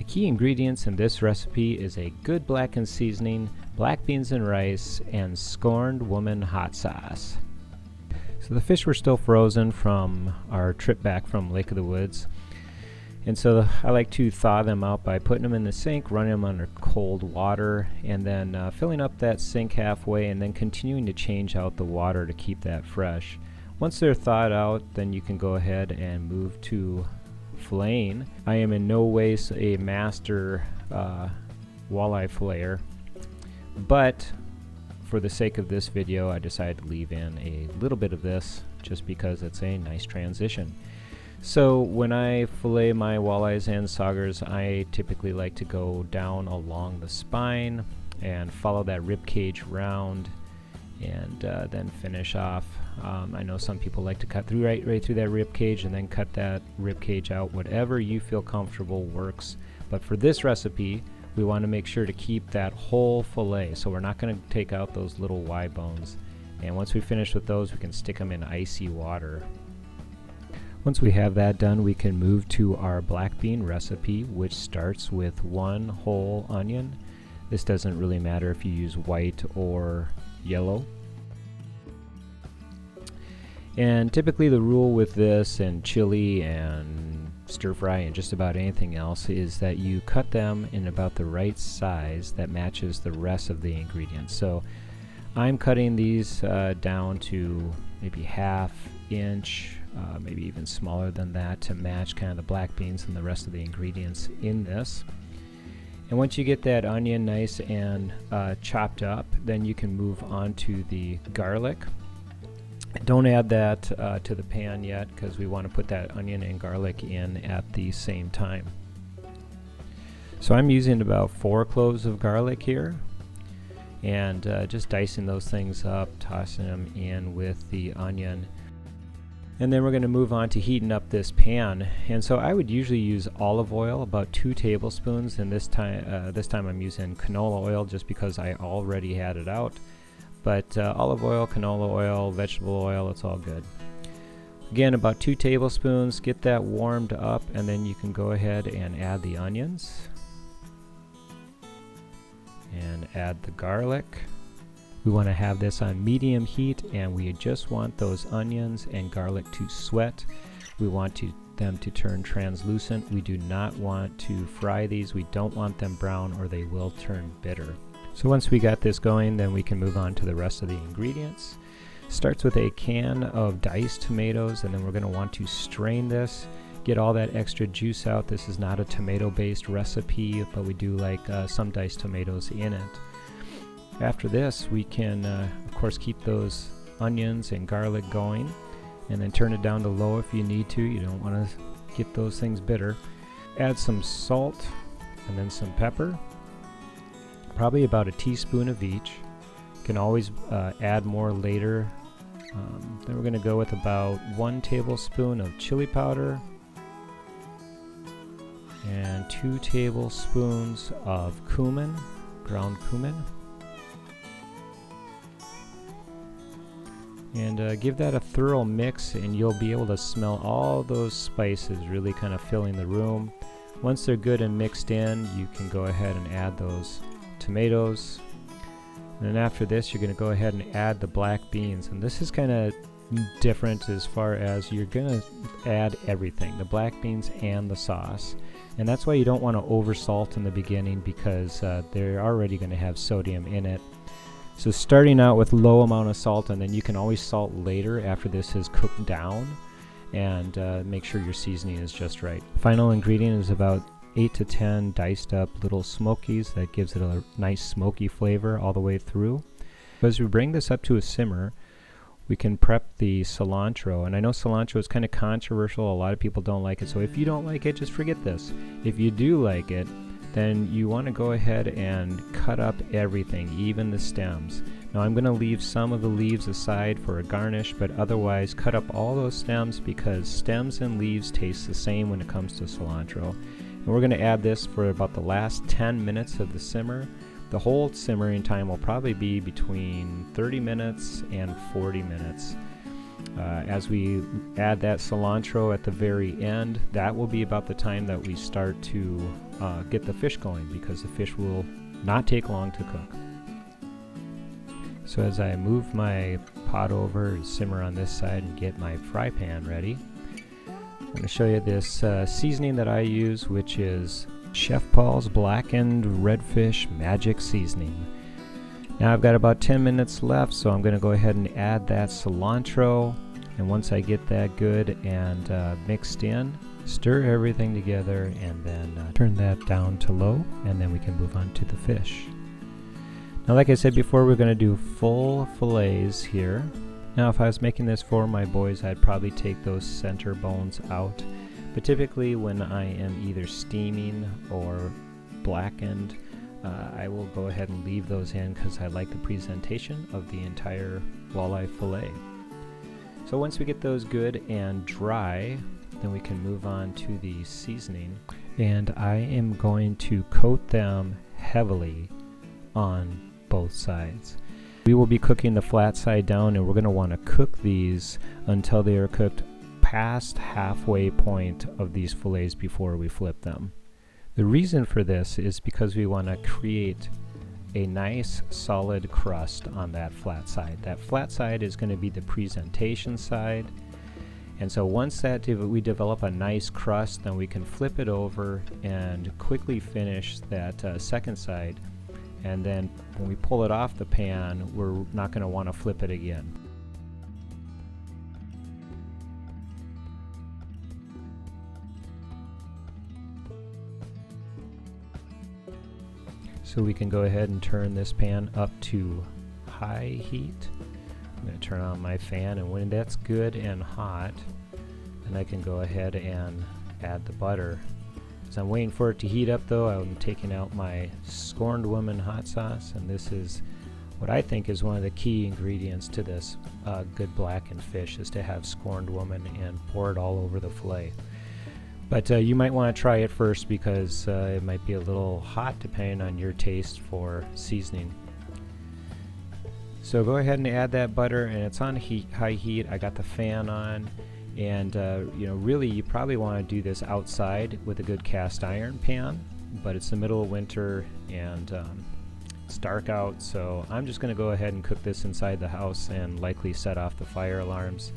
The key ingredients in this recipe is a good blackened seasoning, black beans and rice, and scorned woman hot sauce. So the fish were still frozen from our trip back from Lake of the Woods. And so I like to thaw them out by putting them in the sink, running them under cold water, and then filling up that sink halfway and then continuing to change out the water to keep that fresh. Once they're thawed out, then you can go ahead and move to filleting. I am in no way a master walleye filleter, but for the sake of this video, I decided to leave in a little bit of this just because it's a nice transition. So when I fillet my walleyes and saugers, I typically like to go down along the spine and follow that rib cage round and then finish off. I know some people like to cut through right through that rib cage and then cut that rib cage out. Whatever you feel comfortable works. But for this recipe, we want to make sure to keep that whole fillet. So we're not going to take out those little Y bones. And once we finish with those, we can stick them in icy water. Once we have that done, we can move to our black bean recipe, which starts with 1 whole onion. This doesn't really matter if you use white or yellow. And typically the rule with this and chili and stir fry and just about anything else is that you cut them in about the right size that matches the rest of the ingredients. So I'm cutting these down to maybe 1/2 inch, maybe even smaller than that, to match kind of the black beans and the rest of the ingredients in this. And once you get that onion nice and chopped up, then you can move on to the garlic. Don't add that to the pan yet because we want to put that onion and garlic in at the same time. So I'm using about 4 cloves of garlic here, and just dicing those things up, tossing them in with the onion. And then we're going to move on to heating up this pan. And so I would usually use olive oil, about 2 tablespoons, and this time I'm using canola oil just because I already had it out. But olive oil, canola oil, vegetable oil, it's all good. Again, about 2 tablespoons, get that warmed up, and then you can go ahead and add the onions. And add the garlic. We want to have this on medium heat, and we just want those onions and garlic to sweat. We want them to turn translucent. We do not want to fry these. We don't want them brown or they will turn bitter. So once we got this going, then we can move on to the rest of the ingredients. Starts with a can of diced tomatoes, and then we're going to want to strain this, get all that extra juice out. This is not a tomato-based recipe, but we do like some diced tomatoes in it. After this, we can, of course, keep those onions and garlic going, and then turn it down to low if you need to. You don't want to get those things bitter. Add some salt and then some pepper. Probably about a teaspoon of each. You can always add more later. Then we're going to go with about 1 tablespoon of chili powder and 2 tablespoons of cumin, ground cumin. And give that a thorough mix, and you'll be able to smell all those spices really kind of filling the room. Once they're good and mixed in, you can go ahead and add those tomatoes. And then after this, you're going to go ahead and add the black beans. And this is kind of different as far as you're going to add everything, the black beans and the sauce. And that's why you don't want to over salt in the beginning, because they're already going to have sodium in it. So starting out with low amount of salt, and then you can always salt later after this has cooked down, and make sure your seasoning is just right. Final ingredient is about 8 to 10 diced up little smokies. That gives it a nice smoky flavor all the way through. As we bring this up to a simmer, we can prep the cilantro. And I know cilantro is kind of controversial. A lot of people don't like it. So if you don't like it, just forget this. If you do like it, then you want to go ahead and cut up everything, even the stems. Now I'm going to leave some of the leaves aside for a garnish, but otherwise cut up all those stems, because stems and leaves taste the same when it comes to cilantro. And we're going to add this for about the last 10 minutes of the simmer. The whole simmering time will probably be between 30 minutes and 40 minutes. As we add that cilantro at the very end, that will be about the time that we start to get the fish going, because the fish will not take long to cook. So as I move my pot over to simmer on this side and get my fry pan ready, I'm going to show you this seasoning that I use, which is Chef Paul's Blackened Redfish Magic Seasoning. Now I've got about 10 minutes left, so I'm going to go ahead and add that cilantro, and once I get that good and mixed in, stir everything together, and then turn that down to low, and then we can move on to the fish. Now, like I said before, we're going to do full fillets here. Now, if I was making this for my boys, I'd probably take those center bones out. But typically when I am either steaming or blackened, I will go ahead and leave those in because I like the presentation of the entire walleye fillet. So once we get those good and dry, then we can move on to the seasoning. And I am going to coat them heavily on both sides. We will be cooking the flat side down, and we're going to want to cook these until they are cooked past halfway point of these fillets before we flip them. The reason for this is because we want to create a nice solid crust on that flat side. That flat side is going to be the presentation side, and so once that we develop a nice crust, then we can flip it over and quickly finish that second side. And then when we pull it off the pan, we're not going to want to flip it again. So we can go ahead and turn this pan up to high heat. I'm going to turn on my fan, and when that's good and hot, then I can go ahead and add the butter. As I'm waiting for it to heat up though, I'm taking out my Scorned Woman hot sauce, and this is what I think is one of the key ingredients to this good blackened fish, is to have Scorned Woman and pour it all over the fillet. But you might want to try it first because it might be a little hot depending on your taste for seasoning. So go ahead and add that butter, and it's on high heat. I got the fan on. And really you probably want to do this outside with a good cast iron pan, but it's the middle of winter and it's dark out, so I'm just going to go ahead and cook this inside the house and likely set off the fire alarms.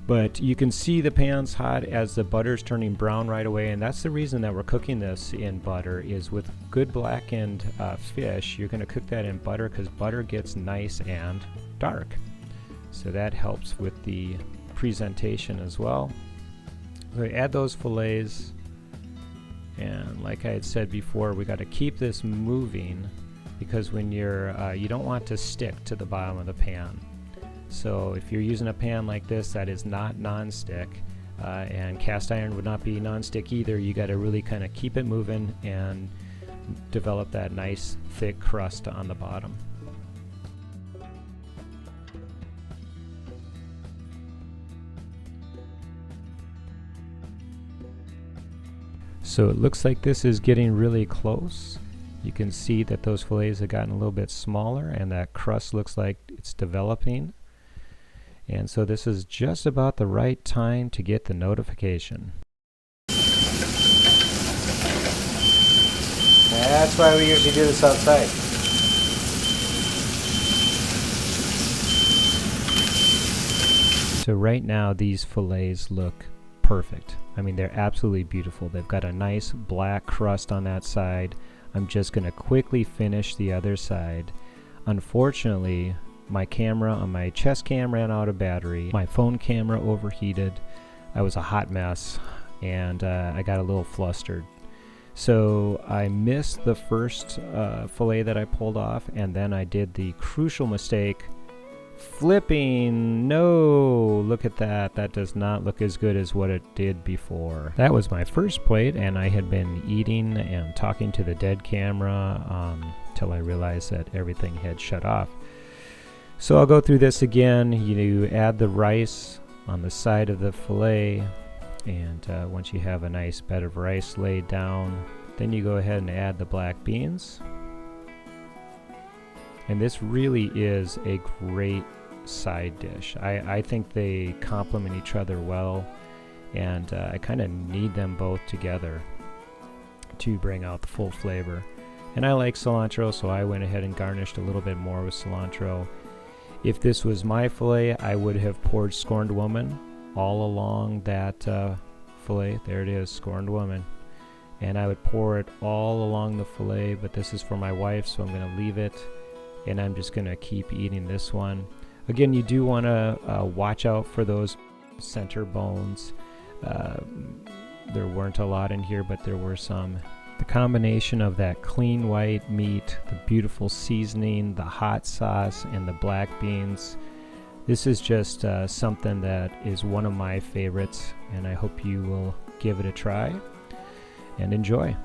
But you can see the pan's hot as the butter's turning brown right away, and that's the reason that we're cooking this in butter. Is with good blackened fish, you're going to cook that in butter because butter gets nice and dark, so that helps with the presentation as well. So add those fillets, and like I had said before, we got to keep this moving because when you're you don't want to stick to the bottom of the pan. So if you're using a pan like this that is not non-stick, and cast iron would not be non-stick either, you got to really kind of keep it moving and develop that nice thick crust on the bottom. So it looks like this is getting really close. You can see that those fillets have gotten a little bit smaller, and that crust looks like it's developing. And so this is just about the right time to get the notification. That's why we usually do this outside. So right now these fillets look perfect. I mean, they're absolutely beautiful. They've got a nice black crust on that side. I'm just going to quickly finish the other side. Unfortunately, my camera on my chest cam ran out of battery. My phone camera overheated. I was a hot mess, and I got a little flustered. So I missed the first fillet that I pulled off, and then I did the crucial mistake flipping. No, look at that. That does not look as good as what it did before. That was my first plate, and I had been eating and talking to the dead camera till I realized that everything had shut off. So I'll go through this again. You add the rice on the side of the fillet, and once you have a nice bed of rice laid down, then you go ahead and add the black beans. And this really is a great side dish. I think they complement each other well, and I kind of need them both together to bring out the full flavor. And I like cilantro, so I went ahead and garnished a little bit more with cilantro. If this was my fillet, I would have poured Scorned Woman all along that fillet. There it is, Scorned Woman. And I would pour it all along the fillet, but this is for my wife, so I'm going to leave it, and I'm just going to keep eating this one. Again, you do want to watch out for those center bones. There weren't a lot in here, but there were some. The combination of that clean white meat, the beautiful seasoning, the hot sauce, and the black beans, this is just something that is one of my favorites, and I hope you will give it a try and enjoy.